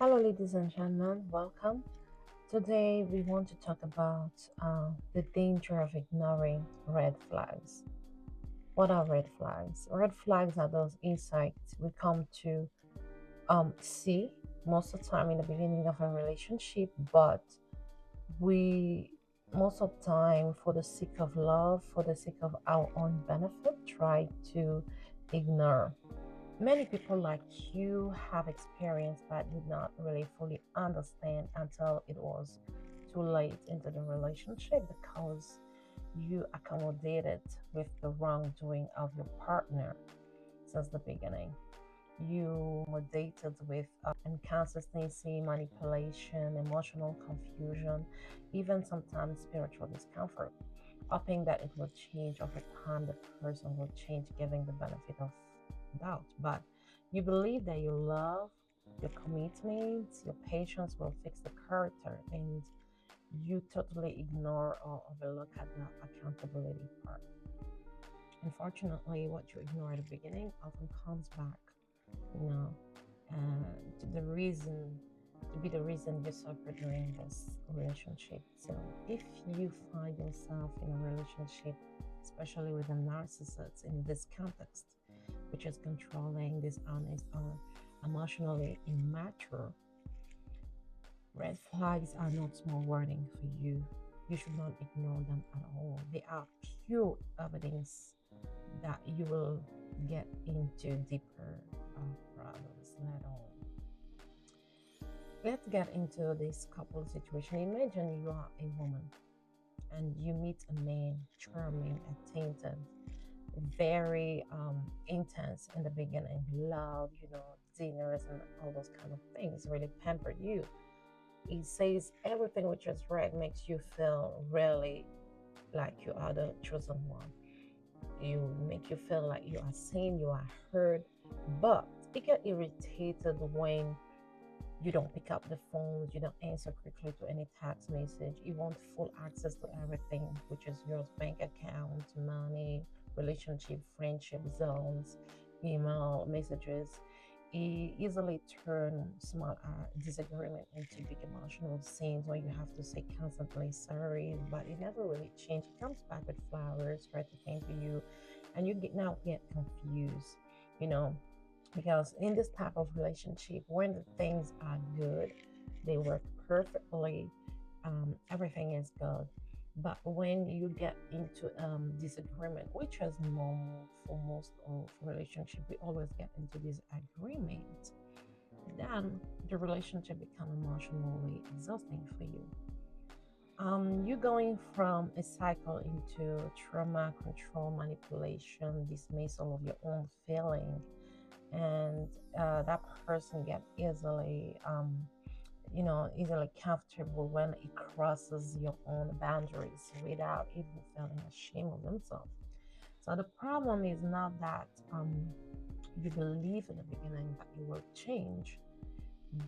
Hello, ladies and gentlemen, welcome. Today, we want to talk about the danger of ignoring red flags. What are red flags? Red flags are those insights we come to see most of the time in the beginning of a relationship, but we most of the time, for the sake of love, for the sake of our own benefit, try to ignore. Many people like you have experience but did not really fully understand until it was too late into the relationship because you accommodated with the wrongdoing of your partner since the beginning. You were dated with inconsistency, manipulation, emotional confusion, even sometimes spiritual discomfort, hoping that it will change over time, the person will change, giving the benefit of doubt. But you believe that your love, your commitment, your patience will fix the character, and you totally ignore or overlook at the accountability part. Unfortunately, what you ignore at the beginning often comes back, you know, to the reason to be the reason you suffer during this relationship. So if you find yourself in a relationship, especially with a narcissist in this context, which is controlling, dishonest, or emotionally immature, red flags are not small warning for you. You should not ignore them at all. They are pure evidence that you will get into deeper problems later on. Let's get into this couple situation. Imagine you are a woman and you meet a man, charming, attentive, very intense in the beginning, love, dinners and all those kind of things, really pamper you. He says everything which is right makes you feel really like you are the chosen one. You make you feel like you are seen, you are heard, but you get irritated when you don't pick up the phones, you don't answer quickly to any text message, you want full access to everything, which is your bank account, money, relationship, friendship zones, email messages. He easily turn small disagreement into big emotional scenes where you have to say constantly sorry, but it never really changed. It comes back with flowers, try to thank you, and you get confused, you know, because in this type of relationship when the things are good, they work perfectly, everything is good, but when you get into disagreement, which is normal for most of relationship, we always get into disagreement, then the relationship become emotionally exhausting for you. You going from a cycle into trauma, control, manipulation, dismissal of your own feeling, and that person get easily comfortable when it crosses your own boundaries without even feeling ashamed of themselves. So the problem is not that you believe in the beginning that you will change,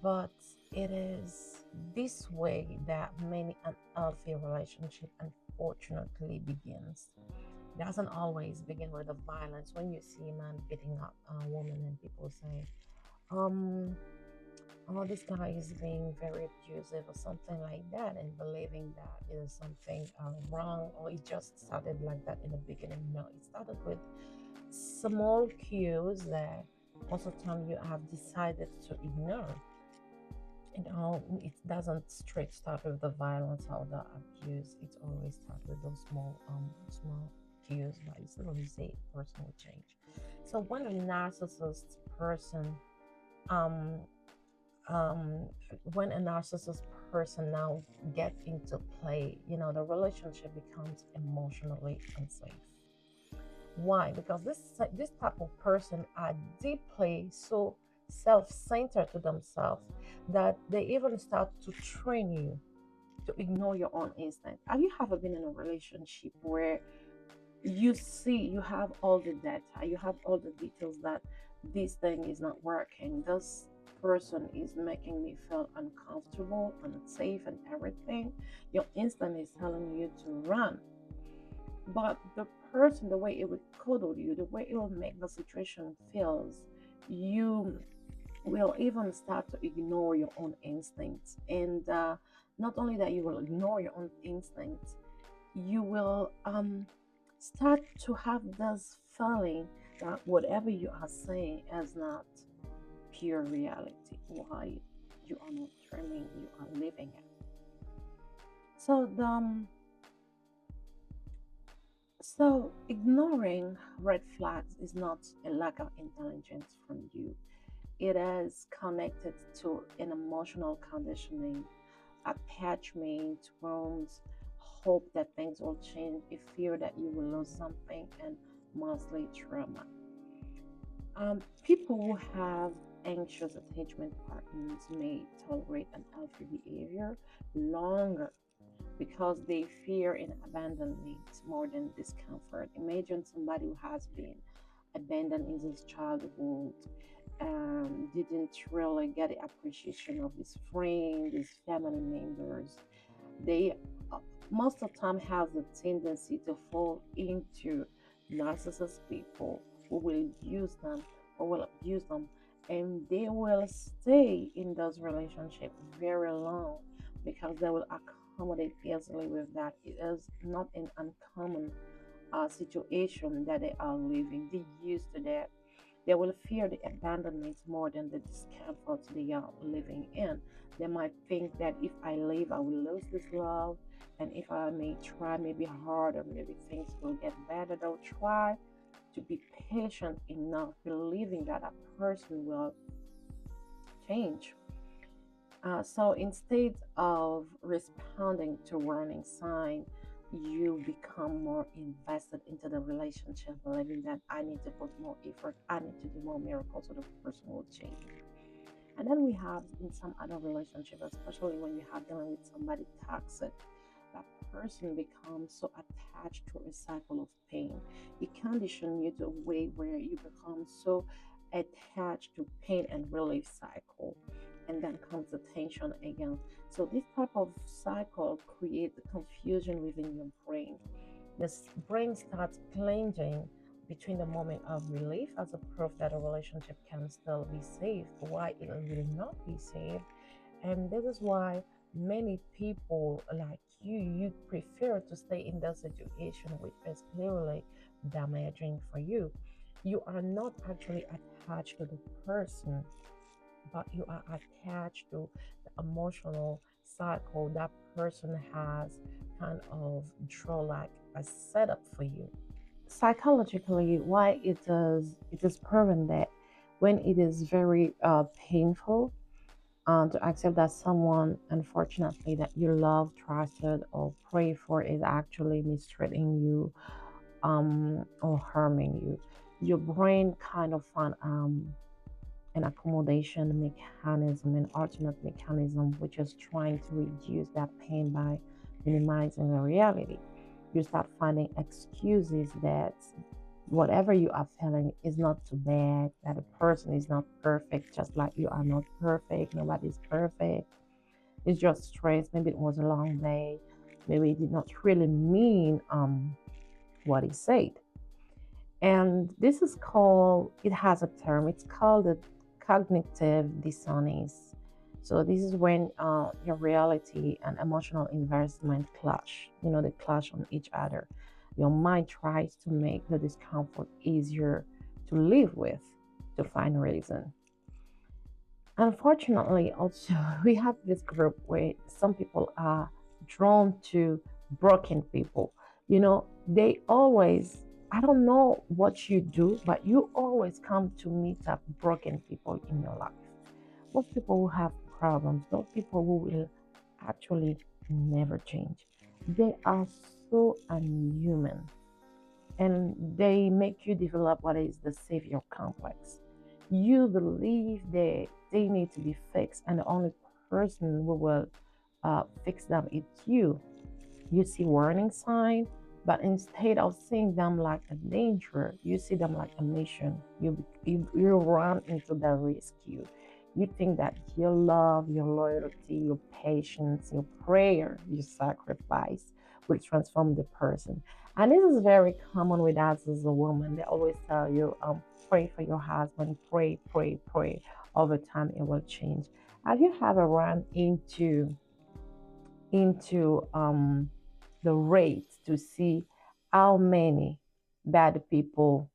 but it is this way that many unhealthy relationship unfortunately begins. It doesn't always begin with the violence. When you see a man beating up a woman and people say, um, oh, this guy is being very abusive or something like that, and believing that it is something wrong, or it just started like that in the beginning. No, it started with small cues that most of the time you have decided to ignore. It doesn't straight start with the violence or the abuse. It always starts with those small cues, but it's not always a person will change. So when a narcissist person, um, um, when a narcissist person now get into play, the relationship becomes emotionally unsafe. Why? Because this type of person are deeply so self-centered to themselves that they even start to train you to ignore your own instinct. Have you ever been in a relationship where you see you have all the data, you have all the details that this thing is not working, this person is making me feel uncomfortable, unsafe, and everything? Your instinct is telling you to run, but the person, the way it would coddle you, the way it will make the situation feels, you will even start to ignore your own instincts. And not only that, you will ignore your own instincts, you will start to have this feeling that whatever you are saying is not pure reality. Why you are not dreaming, you are living it. So ignoring red flags is not a lack of intelligence from you. It is connected to an emotional conditioning, attachment, wounds, hope that things will change, a fear that you will lose something, and mostly trauma. People who have anxious attachment patterns may tolerate unhealthy behavior longer because they fear an abandonment more than discomfort. Imagine somebody who has been abandoned in his childhood, didn't really get the appreciation of his friends, his family members. They most of the time have the tendency to fall into narcissist people who will use them or will abuse them, and they will stay in those relationships very long because they will accommodate easily with that. It is not an uncommon situation that they are living. They used to that. They will fear the abandonment more than the discomfort they are living in. They might think that if I leave, I will lose this love. And if I may try maybe harder, maybe things will get better. They'll try to be patient enough, believing that a person will change. So instead of responding to warning sign, you become more invested into the relationship, believing that I need to put more effort, I need to do more miracles so the person will change. And then we have in some other relationship, especially when you have dealing with somebody toxic, that person becomes so attached to a cycle of pain. It conditions you to a way where you become so attached to pain and relief cycle. And then comes the tension again. So this type of cycle creates confusion within your brain. This brain starts clinging between the moment of relief as a proof that a relationship can still be saved, why it will not be saved. And this is why many people like you prefer to stay in that situation which is clearly damaging for you. You are not actually attached to the person, but you are attached to the emotional cycle that person has kind of draw like a setup for you. Psychologically, why it is proven that when it is very painful to accept that someone unfortunately that you love, trusted, or pray for is actually mistreating you or harming you, your brain kind of find an accommodation mechanism, an alternate mechanism, which is trying to reduce that pain by minimizing the reality. You start finding excuses that whatever you are feeling is not too bad, that a person is not perfect, just like you are not perfect, nobody's perfect. It's just stress. Maybe it was a long day. Maybe it did not really mean what he said. And this is called, it has a term, it's called the cognitive dissonance. So this is when your reality and emotional investment clash, they clash on each other. Your mind tries to make the discomfort easier to live with, to find reason. Unfortunately, also, we have this group where some people are drawn to broken people. They always, I don't know what you do, but you always come to meet up broken people in your life. Those people who have problems, those people who will actually never change. They are so unhuman, and they make you develop what is the savior complex. You believe that they need to be fixed, and the only person who will fix them is you. You see warning sign, but instead of seeing them like a danger, you see them like a mission. You run into the rescue. You think that your love, your loyalty, your patience, your prayer, your sacrifice will transform the person. And this is very common with us as a woman. They always tell you, pray for your husband, pray, pray, pray. over time it will change. Have you ever run into the rate to see how many bad people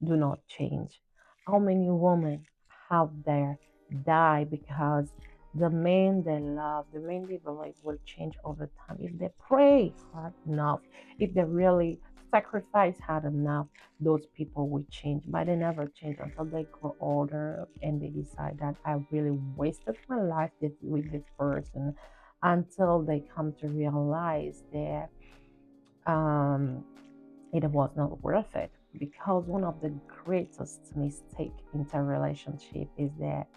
do not change? How many women out there die because the men they love, the men they believe will change over time if they pray hard enough, if they really sacrifice hard enough, those people will change. But they never change until they grow older and they decide that I really wasted my life with this person, until they come to realize that um, it was not worth it. Because one of the greatest mistake in a relationship is that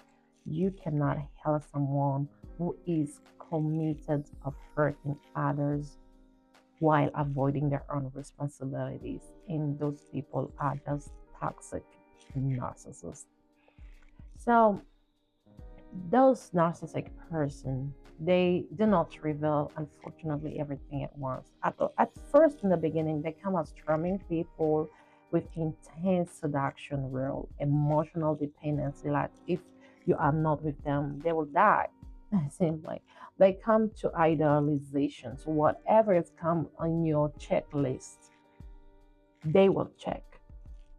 you cannot help someone who is committed of hurting others while avoiding their own responsibilities. And those people are just toxic narcissists. So those narcissistic person, they do not reveal unfortunately everything at once. At first, in the beginning, they come as charming people with intense seduction, real emotional dependency. Like if you are not with them, they will die. It seems like they come to idealization. So whatever is come on your checklist, they will check.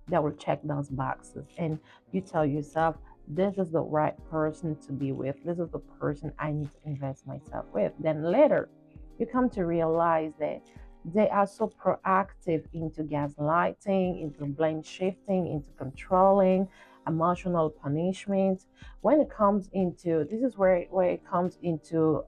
They will check those boxes, and you tell yourself, this is the right person to be with, this is the person I need to invest myself with. Then later you come to realize that they are so proactive into gaslighting, into blame shifting, into controlling, emotional punishment. When it comes into, this is where it comes into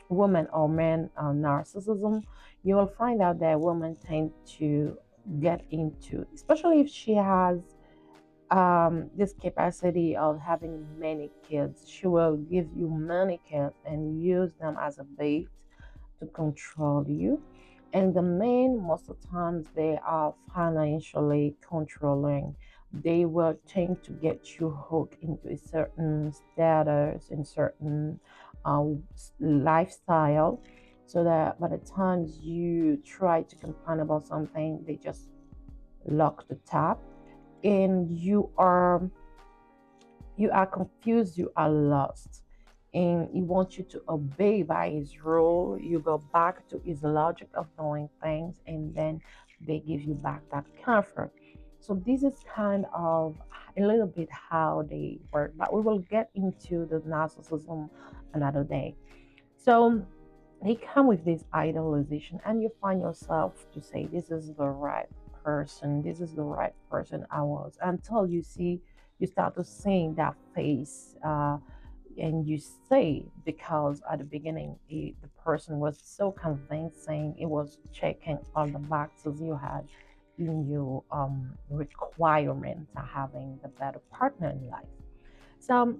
woman or man narcissism. You will find out that women tend to get into, especially if she has this capacity of having many kids. She will give you many kids and use them as a bait to control you. And the men, most of the times, they are financially controlling. They will tend to get you hooked into a certain status and certain uh, lifestyle, so that by the time you try to complain about something, they just lock the tap, and you are confused, you are lost, and he wants you to obey by his rule. You go back to his logic of doing things, and then they give you back that comfort. So this is kind of a little bit how they work, but we will get into the narcissism another day. So they come with this idolization, and you find yourself to say, this is the right person, this is the right person I was, until you start to seeing that face, and you say, because at the beginning the person was so convincing, it was checking all the boxes you had in your requirement to having the better partner in life. So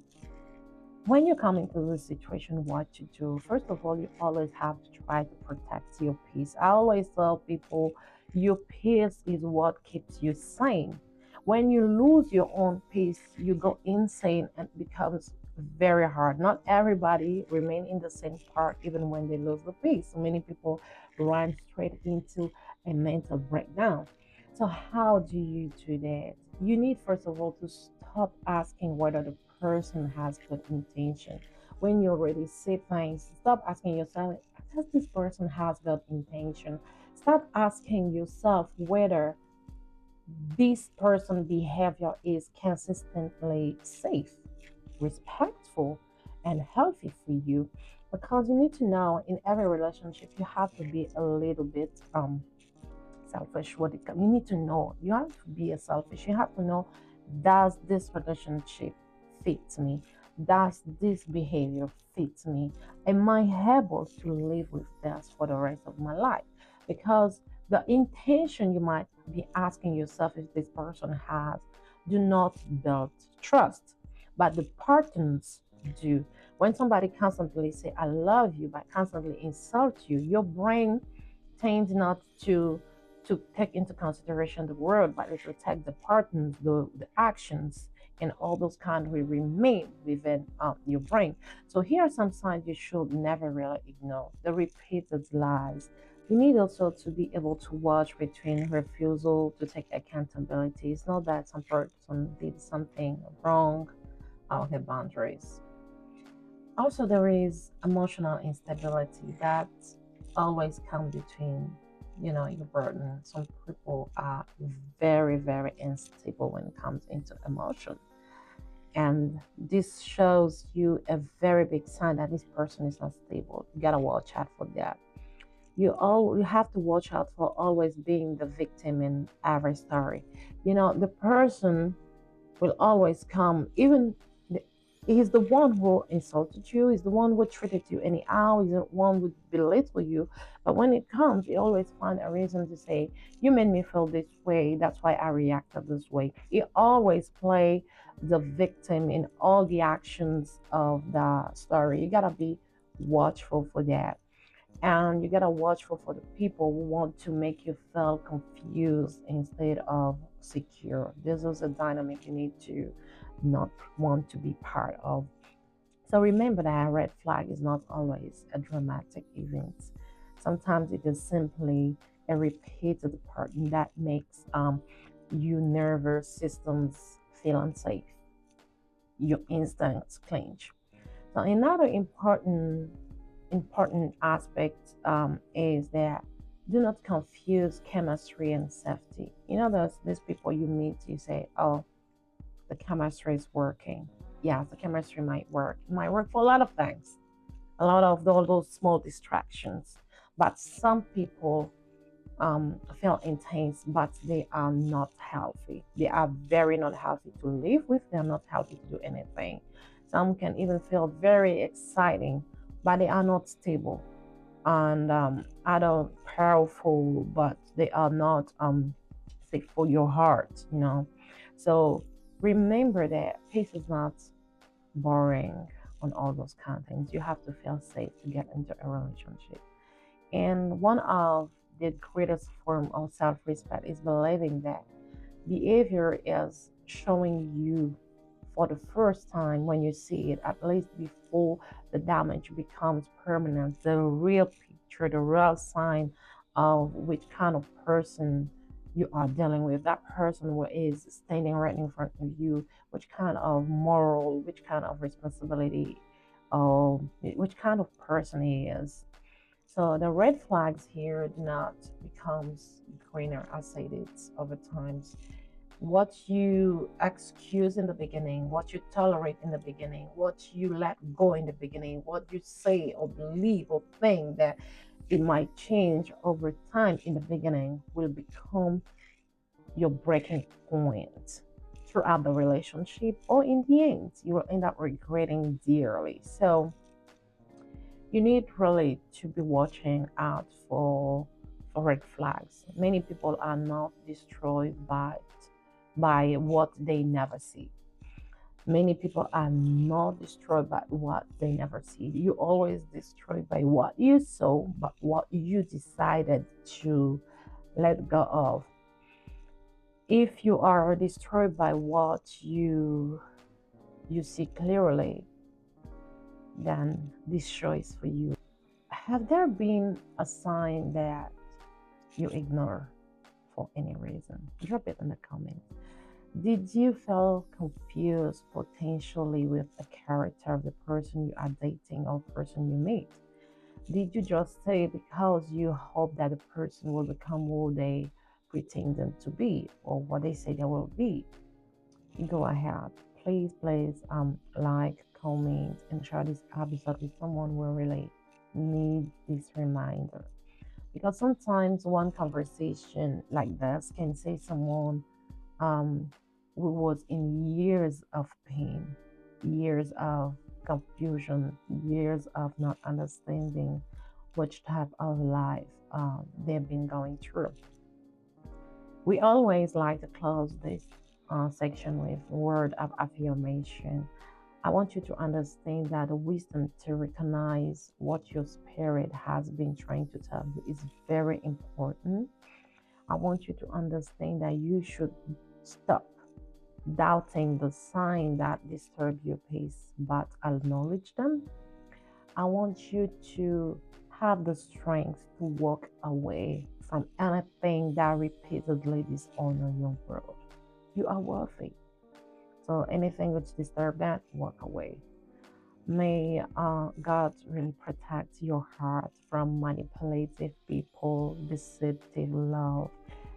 when you come into this situation, what to do? First of all, you always have to try to protect your peace. I always tell people, your peace is what keeps you sane. When you lose your own peace, you go insane and it becomes very hard. Not everybody remain in the same part even when they lose the peace. So many people run straight into a mental breakdown. So how do you do that? You need first of all to stop asking whether the person has good intention. When you already see things, stop asking yourself, does this person has good intention? Stop asking yourself whether this person behavior is consistently safe, respectful, and healthy for you. Because you need to know, in every relationship you have to be a little bit selfish. What it you need to know, you have to be a selfish, you have to know, does this relationship fit me, does this behavior fit me, am I able to live with this for the rest of my life? Because the intention you might be asking yourself if this person has do not build trust, but the partners do. When somebody constantly say I love you but constantly insult you, your brain tends not to take into consideration the word, but it will take the partners, the actions, and all those kind will remain within your brain. So here are some signs you should never really ignore: the repeated lies. You need also to be able to watch between refusal to take accountability. It's not that some person did something wrong healthy boundaries. Also, there is emotional instability that always comes between, your burden. Some people are very, very unstable when it comes into emotion. And this shows you a very big sign that this person is not stable. You gotta watch out for that. You have to watch out for always being the victim in every story. The person will always come, even he's the one who insulted you, he's the one who treated you anyhow, he's the one who belittled you. But when it comes, he always find a reason to say, you made me feel this way, that's why I reacted this way. He always play the victim in all the actions of the story. You gotta be watchful for that. And you gotta watch for the people who want to make you feel confused instead of secure. This is a dynamic you need to not want to be part of. So remember that a red flag is not always a dramatic event. Sometimes it is simply a repeated pattern that makes your nervous systems feel unsafe, your instincts clench. So another important aspect is that do not confuse chemistry and safety. There's these people you meet, you say, oh, the chemistry is working. Yeah, the chemistry might work. It might work for a lot of things, a lot of all those small distractions. But some people feel intense, but they are not healthy. They are very not healthy to live with. They are not healthy to do anything. Some can even feel very exciting, but they are not stable and are powerful, but they are not safe for your heart. So remember that peace is not boring on all those kind of things. You have to feel safe to get into a relationship. And one of the greatest form of self-respect is believing that behavior is showing you for the first time when you see it, at least before the damage becomes permanent, the real picture, the real sign of which kind of person you are dealing with. That person who is standing right in front of you, which kind of moral, which kind of responsibility, which kind of person he is. So the red flags here do not becomes greener. I say this over times. What you excuse in the beginning, what you tolerate in the beginning, what you let go in the beginning, what you say or believe or think that it might change over time in the beginning will become your breaking point throughout the relationship, or in the end you will end up regretting dearly. So you need really to be watching out for red flags. Many people are not destroyed by what they never see. Many people are not destroyed by what they never see. You always destroyed by what you saw, but what you decided to let go of. If you are destroyed by what you see clearly, then this show is for you. Have there been a sign that you ignore for any reason? Drop it in the comments. Did you feel confused potentially with the character of the person you are dating or person you meet? Did you just say because you hope that the person will become who they pretend them to be or what they say they will be? Go ahead. Please, like, comment, and share this episode with someone who really needs this reminder. Because sometimes one conversation like this can say someone who was in years of pain, years of confusion, years of not understanding which type of life they've been going through. We always like to close this section with word of affirmation. I want you to understand that the wisdom to recognize what your spirit has been trying to tell you is very important. I want you to understand that you should stop doubting the sign that disturb your peace, but acknowledge them. I want you to have the strength to walk away from anything that repeatedly dishonor your world. You are worthy. So anything which disturb that, walk away. May God really protect your heart from manipulative people, deceptive love,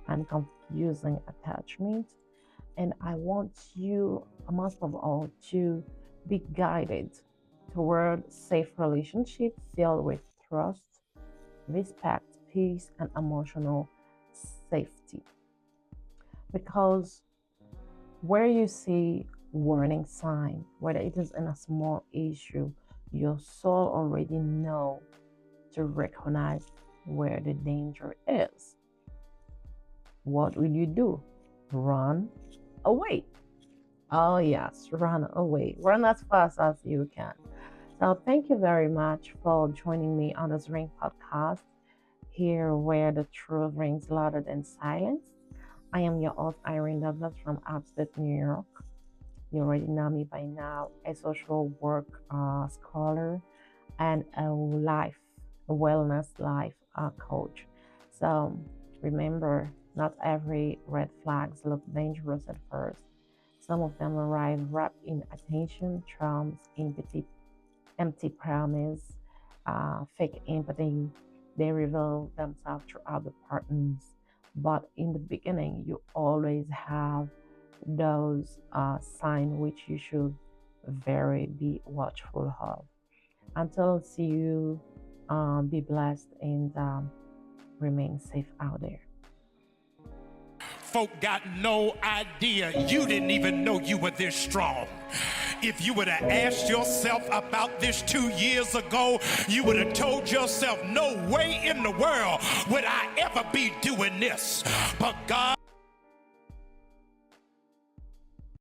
and confusing attachment. And I want you, most of all, to be guided toward safe relationship filled with trust, respect, peace, and emotional safety. Because where you see warning sign, whether it is in a small issue, your soul already know to recognize where the danger is. What will you do? Run away. Oh yes, run away. Run as fast as you can. So thank you very much for joining me on this Ring podcast, here where the truth rings louder than silence. I am your host, Irene Douglas from upstate New York. You already know me by now, a social work scholar and a wellness life coach. So remember, not every red flags look dangerous at first. Some of them arrive wrapped in attention, charms, empty promise, fake empathy. They reveal themselves throughout the partners. But in the beginning, you always have those signs which you should very be watchful of. Until see you, be blessed and remain safe out there. Folk got no idea you didn't even know you were this strong. If you would have asked yourself about this 2 years ago, you would have told yourself, no way in the world would I ever be doing this. But God